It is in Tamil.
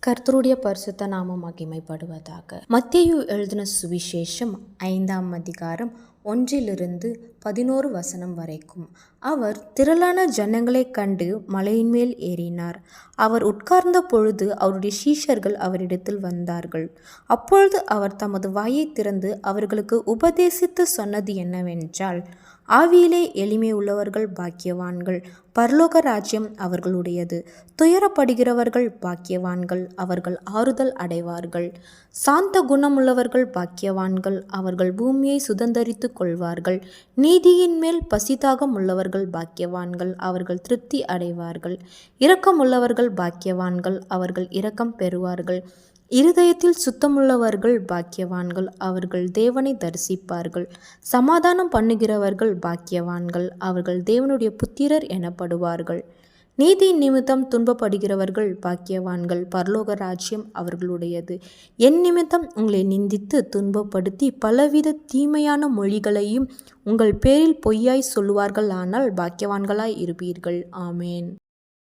கர்த்தருடைய பரிசுத்த நாமம் மகிமைப்படுவதாக. மத்தேயு எழுதின சுவிசேஷம் 5ஆம் அதிகாரம் 1-11 வரைக்கும். அவர் திரளான ஜனங்களைக் கண்டு மலையின் மேல் ஏறினார். அவர் உட்கார்ந்த பொழுது அவருடைய சீஷர்கள் அவரிடத்தில் வந்தார்கள். அப்பொழுது அவர் தமது வாயைத் திறந்து அவர்களுக்கு உபதேசித்து சொன்னது என்னவென்றால், ஆவியிலே எளிமை உள்ளவர்கள் பாக்கியவான்கள், பரலோக ராஜ்யம் அவர்களுடையது. துயரப்படுகிறவர்கள் பாக்கியவான்கள், அவர்கள் ஆறுதல் அடைவார்கள். சாந்த குணமுள்ளவர்கள் பாக்கியவான்கள், அவர்கள் பூமியை சுதந்தரித்துக் கொள்வார்கள். நீதியின் மேல் பசிதாகம் உள்ளவர்கள் பாக்கியவான்கள், அவர்கள் திருப்தி அடைவார்கள். இரக்கமுள்ளவர்கள் பாக்கியவான்கள், அவர்கள் இரக்கம் பெறுவார்கள். இருதயத்தில் சுத்தமுள்ளவர்கள் பாக்கியவான்கள், அவர்கள் தேவனை தரிசிப்பார்கள். சமாதானம் பண்ணுகிறவர்கள் பாக்கியவான்கள், அவர்கள் தேவனுடைய புத்திரர் எனப்படுவார்கள். நீதி நிமித்தம் துன்பப்படுகிறவர்கள் பாக்கியவான்கள், பரலோக ராஜ்யம் அவர்களுடையது. என் நிமித்தம் உங்களை நிந்தித்து துன்பப்படுத்தி பலவித தீமையான மொழிகளையும் உங்கள் பேரில் பொய்யாய் சொல்லுவார்கள், ஆனால் பாக்கியவான்களாய் இருப்பீர்கள். ஆமேன்.